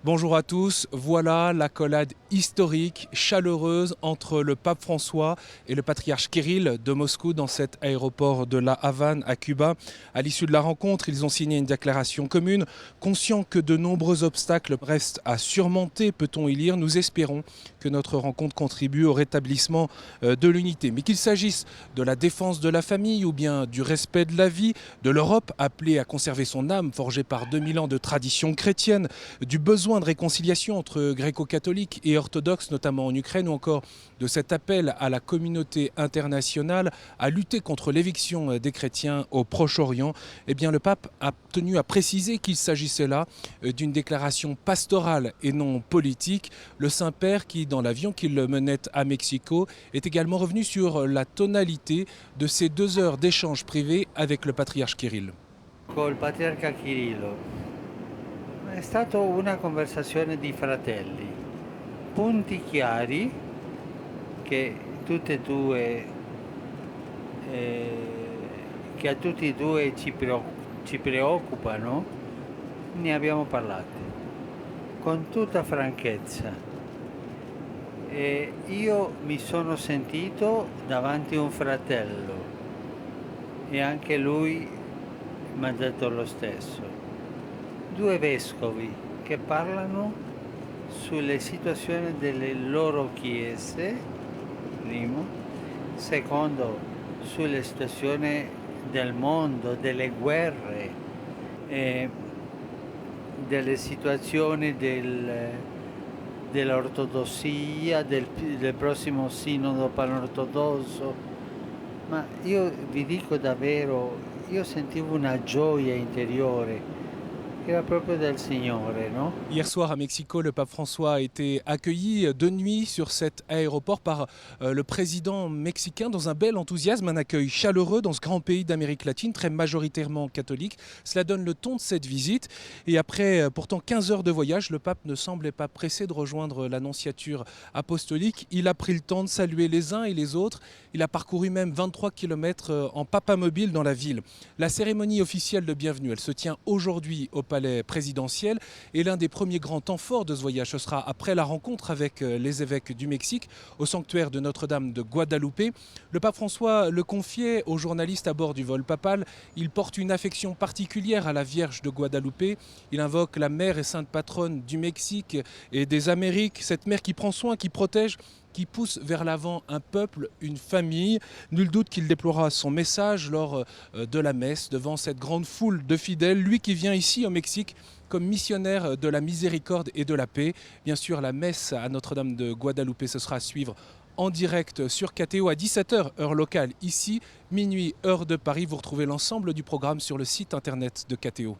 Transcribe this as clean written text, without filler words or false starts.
Bonjour à tous, voilà l'accolade historique, chaleureuse entre le pape François et le patriarche Kirill de Moscou dans cet aéroport de La Havane à Cuba. À l'issue de la rencontre, ils ont signé une déclaration commune. Conscients que de nombreux obstacles restent à surmonter, peut-on y lire, nous espérons que notre rencontre contribue au rétablissement de l'unité. Mais qu'il s'agisse de la défense de la famille ou bien du respect de la vie, de l'Europe appelée à conserver son âme forgée par 2000 ans de tradition chrétienne, du besoin de réconciliation entre gréco-catholiques et orthodoxes, notamment en Ukraine, ou encore de cet appel à la communauté internationale à lutter contre l'éviction des chrétiens au Proche-Orient, eh bien, le pape a tenu à préciser qu'il s'agissait là d'une déclaration pastorale et non politique. Le Saint-Père, qui, dans l'avion qu'il menait à Mexico, est également revenu sur la tonalité de ces 2 heures d'échange privé avec le patriarche Kirill. Col patriarca Kirillo. È stata una conversazione di fratelli, punti chiari che tutte e due, che a tutti e due ci preoccupano, ne abbiamo parlato con tutta franchezza. E io mi sono sentito davanti a un fratello e anche lui mi ha detto lo stesso. Due vescovi che parlano sulle situazioni delle loro chiese, primo, secondo sulle situazioni del mondo, delle guerre, eh, delle situazioni dell'ortodossia, del prossimo sinodo panortodosso, ma io vi dico davvero, io sentivo una gioia interiore che era proprio del Signore, no? Hier soir à Mexico, le pape François a été accueilli de nuit sur cet aéroport par le président mexicain dans un bel enthousiasme, un accueil chaleureux dans ce grand pays d'Amérique latine, très majoritairement catholique. Cela donne le ton de cette visite. Et après pourtant 15 heures de voyage, le pape ne semblait pas pressé de rejoindre l'annonciature apostolique. Il a pris le temps de saluer les uns et les autres. Il a parcouru même 23 km en papamobile dans la ville. La cérémonie officielle de bienvenue, elle se tient aujourd'hui au palais présidentiel. Et l'un des premiers grands temps forts de ce voyage, ce sera après la rencontre avec les évêques du Mexique au sanctuaire de Notre-Dame de Guadalupe. Le pape François le confiait aux journalistes à bord du vol papal. Il porte une affection particulière à la Vierge de Guadalupe. Il invoque la mère et sainte patronne du Mexique et des Amériques, cette mère qui prend soin, qui protège, qui pousse vers l'avant un peuple, une famille. Nul doute qu'il déploiera son message lors de la messe devant cette grande foule de fidèles. Lui qui vient ici au Mexique comme missionnaire de la miséricorde et de la paix. Bien sûr, la messe à Notre-Dame de Guadalupe, ce sera à suivre en direct sur KTO à 17 h, heure locale ici, minuit, heure de Paris. Vous retrouvez l'ensemble du programme sur le site internet de KTO.